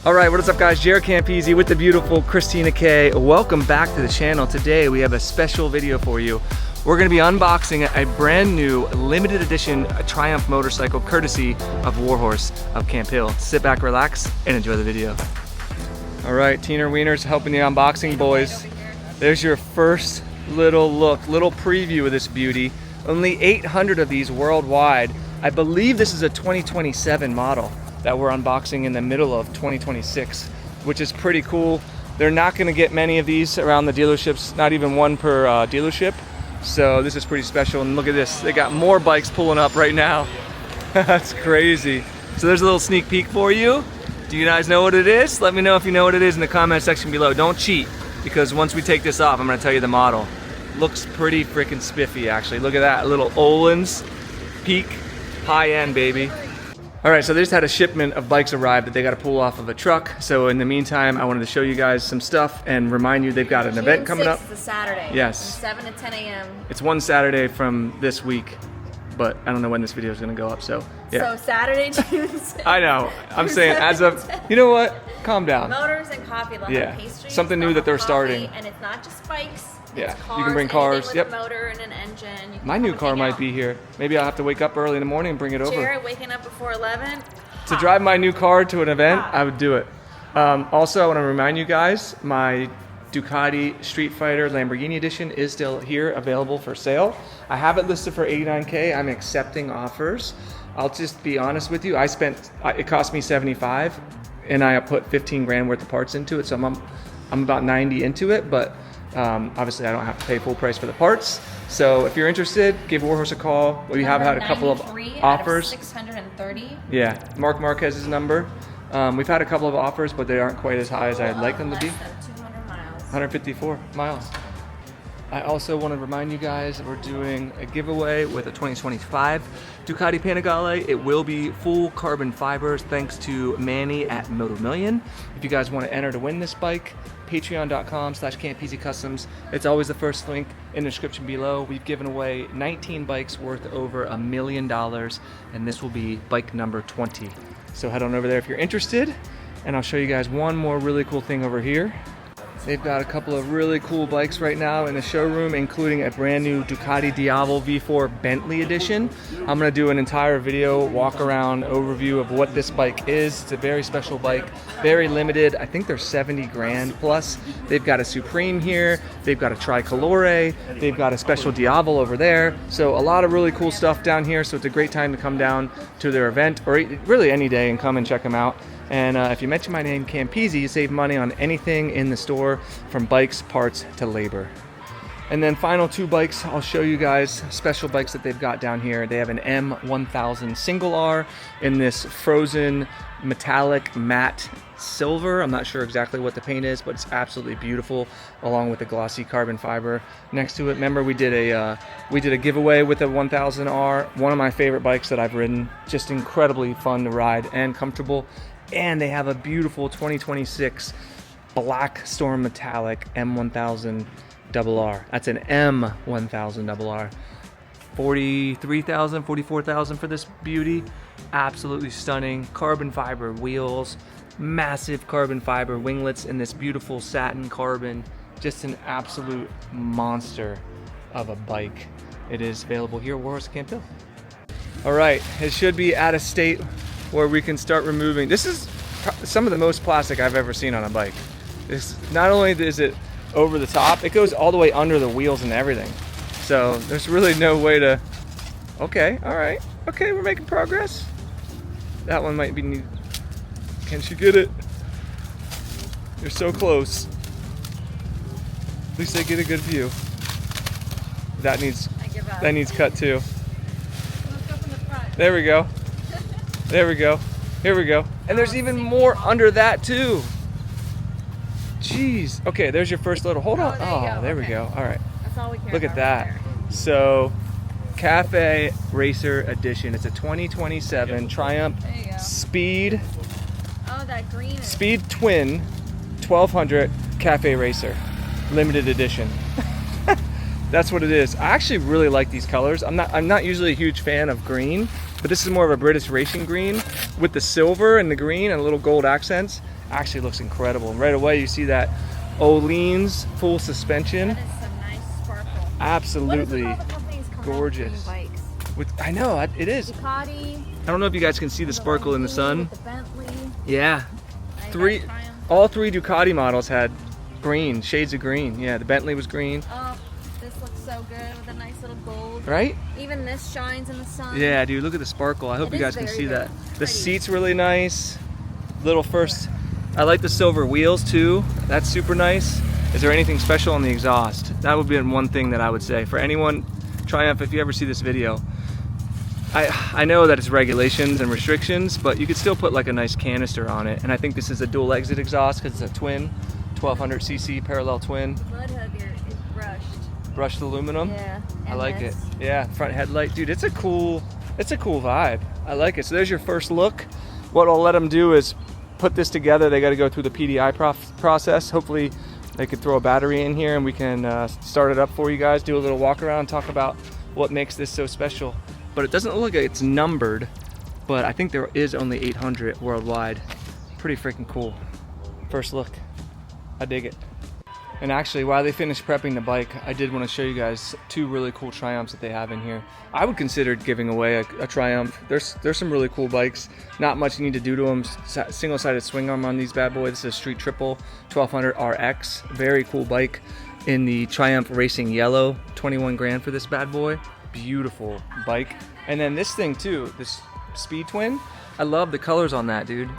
All right, what is up guys? JaretCampisi with the beautiful Christina K. Welcome back to the channel. Today we have a special video for you. We're gonna be unboxing a brand new limited edition Triumph motorcycle courtesy of Warhorse of Camp Hill. Sit back, relax, and enjoy the video. All right, Teener Wieners helping the unboxing, boys. There's your first little look, little preview of this beauty. Only 800 of these worldwide. I believe this is a 2027 model that we're unboxing in the middle of 2026, which is pretty cool. They're not gonna get many of these around the dealerships, not even one per dealership. So this is pretty special, and look at this. They got more bikes pulling up right now. That's crazy. So there's a little sneak peek for you. Do you guys know what it is? Let me know if you know what it is in the comment section below. Don't cheat, because once we take this off, I'm gonna tell you the model. Looks pretty freaking spiffy, actually. Look at that, little Öhlins Peak, high end, baby. All right, so they just had a shipment of bikes arrive that they got to pull off of a truck. So in the meantime, I wanted to show you guys some stuff and remind you they've got an event coming up. June 6th is a Saturday. Yes. From 7 to 10 a.m. It's one Saturday from this week, but I don't know when this video is going to go up. So yeah. So Saturday, June 6th. I know. I'm saying as of, you know what? Calm down. Motors and coffee. They'll have pastries, something new that they're starting. And it's not just bikes. Yeah, it's cars, you can bring cars. With Yep. a motor and an engine. You can My new car might be here. Maybe I'll have to wake up early in the morning and bring it over. Jaret waking up before 11. To drive my new car to an event, I would do it. Also, I want to remind you guys, my Ducati Street Fighter Lamborghini Edition is still here, available for sale. I have it listed for $89K. I'm accepting offers. I'll just be honest with you. It cost me $75, and I put 15 grand worth of parts into it, so I'm about 90 into it, but obviously I don't have to pay full price for the parts. So if you're interested, give Warhorse a call. We have had a couple of offers. 630. Yeah, Mark Marquez's number. We've had a couple of offers, but they aren't quite as high as I'd like them to be. Less than 200 miles. 154 miles. I also want to remind you guys that we're doing a giveaway with a 2025 Ducati Panigale. It will be full carbon fibers thanks to Manny at Moto Million. If you guys want to enter to win this bike, patreon.com/Campisi Customs. It's always the first link in the description below. We've given away 19 bikes worth over $1 million, and this will be bike number 20. So head on over there if you're interested, and I'll show you guys one more really cool thing over here. They've got a couple of really cool bikes right now in the showroom, including a brand new Ducati Diavolo V4 Bentley edition. I'm gonna do an entire video walk around overview of what this bike is. It's a very special bike, very limited. I think they're 70 grand plus. They've got a Supreme here. They've got a Tricolore. They've got a special Diavolo over there. So a lot of really cool stuff down here. So it's a great time to come down to their event, or really any day, and come and check them out. And if you mention my name, Campisi, you save money on anything in the store, from bikes, parts, to labor. And then final two bikes, I'll show you guys special bikes that they've got down here. They have an M1000 single R in this frozen metallic matte silver. I'm not sure exactly what the paint is, but it's absolutely beautiful, along with the glossy carbon fiber next to it. Remember, we did a giveaway with a 1000R, one of my favorite bikes that I've ridden. Just incredibly fun to ride and comfortable. And they have a beautiful 2026 Black Storm Metallic M1000 RR. That's an M1000 RR. 43,000, 44,000 for this beauty. Absolutely stunning. Carbon fiber wheels, massive carbon fiber winglets, in this beautiful satin carbon. Just an absolute monster of a bike. It is available here at Warhorse Camp Hill. All right, it should be at a state where we can start removing. This is some of the most plastic I've ever seen on a bike. This, not only is it over the top, it goes all the way under the wheels and everything. So there's really no way to, okay, all right. Okay, we're making progress. That one might be neat. Can she get it? You're so close. At least they get a good view. That needs cut too. Let's go from the front. There we go. There we go. Here we go. And there's even more under that too. Jeez. Okay, there's your first little, hold on. Oh, there we go. All right. That's all we care Look at about that. right there. So, Cafe Racer Edition. It's a 2027 Triumph There you go. Speed Oh, that green is Speed Twin 1200 Cafe Racer limited edition. That's what it is. I actually really like these colors. I'm not usually a huge fan of green, but this is more of a British racing green with the silver and the green and little gold accents. Actually looks incredible. And right away you see that Olean's full suspension. That is some nice sparkle. Absolutely What is with all the companies coming out with gorgeous. green bikes? I know, it is. Ducati. I don't know if you guys can see the sparkle in the sun. The Bentley. Yeah. All three Ducati models had green, shades of green. Yeah, the Bentley was green. Oh, this looks so good with a nice little gold. Right? Even this shines in the sun. Yeah, dude, look at the sparkle. I hope It you is guys can very see good. that. The Pretty. seat's really nice. Little first, I like the silver wheels too. That's super nice. Is there anything special on the exhaust? That would be one thing that I would say. For anyone, Triumph, if you ever see this video, I know that it's regulations and restrictions, but you could still put like a nice canister on it. And I think this is a dual exit exhaust because it's a twin, 1200cc parallel twin. The mud hugger is brushed. Brushed aluminum. Yeah. I and like it. this. Yeah, front headlight. Dude, it's a cool vibe. I like it. So there's your first look. What I'll let them do is put this together. They got to go through the PDI process. Hopefully they could throw a battery in here and we can start it up for you guys, do a little walk around, talk about what makes this so special. But it doesn't look like it's numbered, but I think there is only 800 worldwide. Pretty freaking cool. First look. I dig it. And actually, while they finished prepping the bike, I did want to show you guys two really cool Triumphs that they have in here. I would consider giving away a Triumph. There's some really cool bikes. Not much you need to do to them. Single-sided swing arm on these bad boys. This is a Street Triple 1200 RX. Very cool bike in the Triumph Racing Yellow. 21 grand for this bad boy. Beautiful bike. And then this thing too, this Speed Twin. I love the colors on that, dude.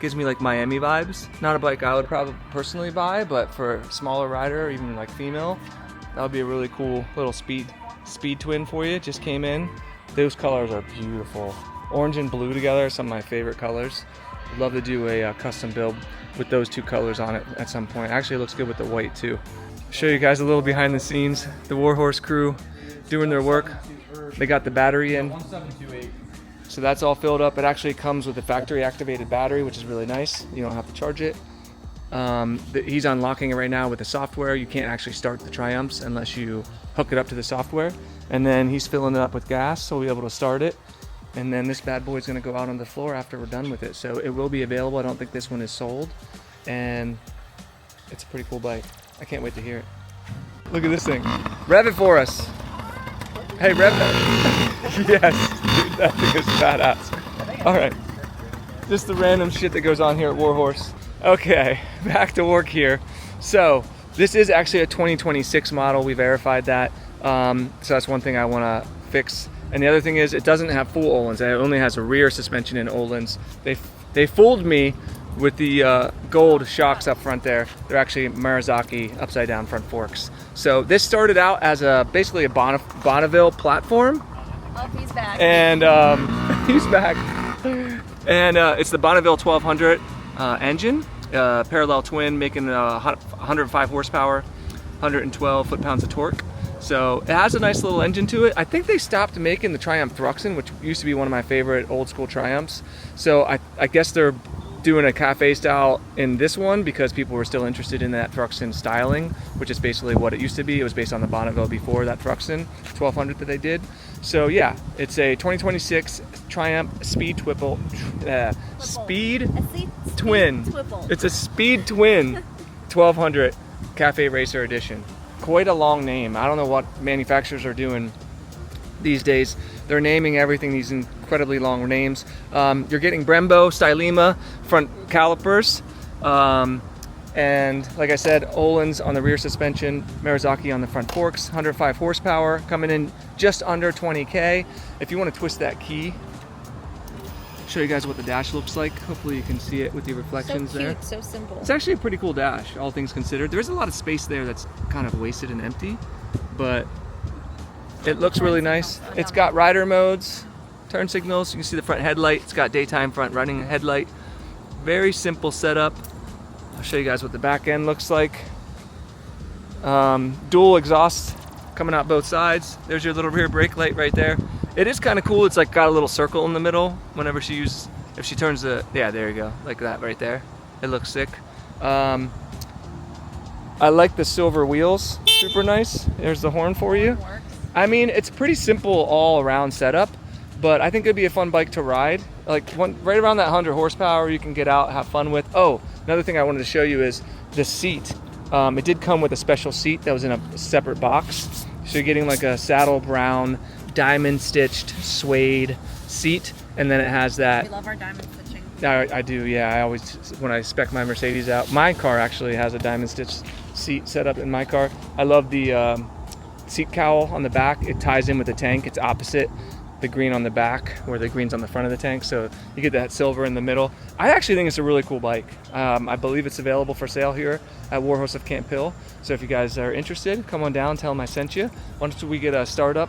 Gives me like Miami vibes. Not a bike I would probably personally buy, but for a smaller rider, or even like female, that would be a really cool little speed twin for you. Just came in. Those colors are beautiful. Orange and blue together, some of my favorite colors. I'd love to do a custom build with those two colors on it at some point. Actually, it looks good with the white too. Show you guys a little behind the scenes. The Warhorse crew doing their work. They got the battery in. So that's all filled up. It actually comes with a factory activated battery, which is really nice. You don't have to charge it. He's unlocking it right now with the software. You can't actually start the Triumphs unless you hook it up to the software. And then he's filling it up with gas, so we'll be able to start it. And then this bad boy is gonna go out on the floor after we're done with it. So it will be available. I don't think this one is sold. And it's a pretty cool bike. I can't wait to hear it. Look at this thing. Rev it for us. Hey, rev it. Yes, dude, that thing is badass. All right, just the random shit that goes on here at Warhorse. Okay, back to work here. So this is actually a 2026 model. We verified that. So that's one thing I want to fix. And the other thing is it doesn't have full Öhlins. It only has a rear suspension in Öhlins. They fooled me with the gold shocks up front there. They're actually Marzocchi upside down front forks. So this started out as basically a Bonneville platform. Oh, he's back. And he's back. And it's the Bonneville 1200 engine, parallel twin, making 105 horsepower, 112 foot-pounds of torque. So it has a nice little engine to it. I think they stopped making the Triumph Thruxton, which used to be one of my favorite old school Triumphs. So I guess they're doing a cafe style in this one because people were still interested in that Thruxton styling, which is basically what it used to be. It was based on the Bonneville before that Thruxton 1200 that they did. So yeah, it's a 2026 Triumph Speed Twin. It's a Speed Twin 1200 Cafe Racer Edition. Quite a long name. I don't know what manufacturers are doing these days. They're naming everything these incredibly long names. You're getting Brembo, Stylema front calipers. And like I said, Öhlins on the rear suspension, Marzocchi on the front forks, 105 horsepower, coming in just under 20K. If you want to twist that key, show you guys what the dash looks like. Hopefully you can see it with the reflections so cute, there. so simple. It's actually a pretty cool dash, all things considered. There's a lot of space there that's kind of wasted and empty, but it looks really nice. It's got rider modes, turn signals. You can see the front headlight. It's got daytime front running headlight. Very simple setup. I'll show you guys what the back end looks like. Dual exhaust coming out both sides. There's your little rear brake light right there. It is kind of cool. It's like got a little circle in the middle whenever she uses, if she turns the, yeah, there you go, like that right there. It looks sick. I like the silver wheels, super nice. There's the horn for you. I mean, it's pretty simple all around setup, but I think it'd be a fun bike to ride. Like right around that 100 horsepower you can get out, have fun with. Oh, Another thing I wanted to show you is the seat. It did come with a special seat that was in a separate box. So you're getting like a saddle brown, diamond stitched suede seat. And then it has that. We love our diamond stitching. I do, yeah. I always, when I spec my Mercedes out, my car actually has a diamond stitched seat set up in my car. I love the seat cowl on the back. It ties in with the tank. It's opposite the green on the back where the green's on the front of the tank. So you get that silver in the middle. I actually think it's a really cool bike. I believe it's available for sale here at Warhorse of Camp Hill. So if you guys are interested, come on down, tell them I sent you. Once we get a startup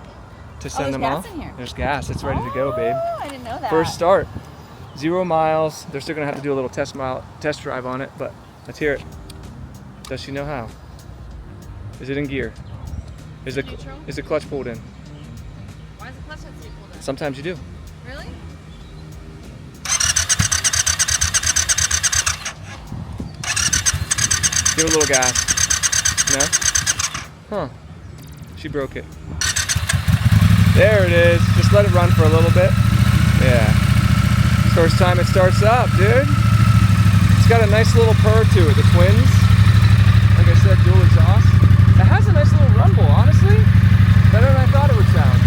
to send them off. In here. There's gas. It's ready to go, babe. Oh, I didn't know that. First start. 0 miles. They're still gonna have to do a little test drive on it, but let's hear it. Does she know how? Is it in gear? Is the clutch pulled in? Why is the clutch have to be pulled in? Sometimes you do. Really? Give it a little gas. No? Huh. She broke it. There it is. Just let it run for a little bit. Yeah. First time it starts up, dude. It's got a nice little purr to it. The twins. Like I said, dual exhaust. It has a nice little rumble, honestly. Better than I thought it would sound.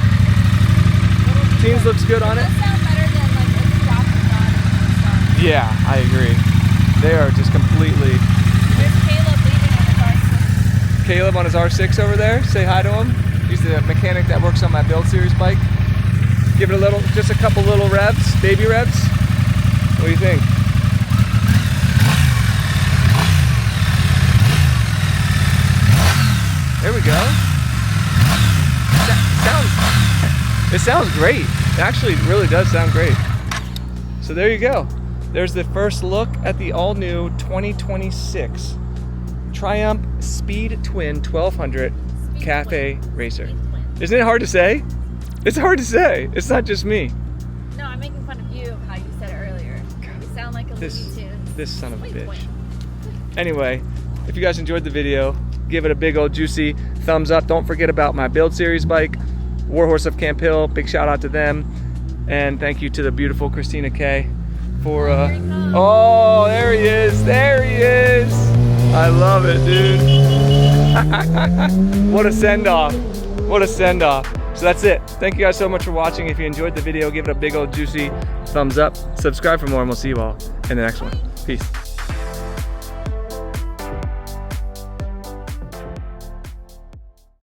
Teens looks good on it. It does sound better than like a drop and Yeah, I agree. They are just completely. There's Caleb leaving on his R6. Caleb on his R6 over there. Say hi to him. He's the mechanic that works on my Build Series bike. Give it a little, just a couple little revs, baby revs. What do you think? There we go. It sounds great. It actually really does sound great. So there you go. There's the first look at the all-new 2026 Triumph Speed Twin 1200 Cafe Racer. Isn't it hard to say? It's hard to say. It's not just me. No, I'm making fun of you how you said it earlier. You sound like a Looney Tunes. This son of a bitch. Twin. Anyway, if you guys enjoyed the video, give it a big old juicy thumbs up. Don't forget about my Build Series bike, Warhorse of Camp Hill. Big shout out to them. And thank you to the beautiful Christina K for oh, there he is. There he is. I love it, dude. What a send-off. What a send-off. So that's it. Thank you guys so much for watching. If you enjoyed the video, give it a big old juicy thumbs up. Subscribe for more, and we'll see you all in the next one. Peace.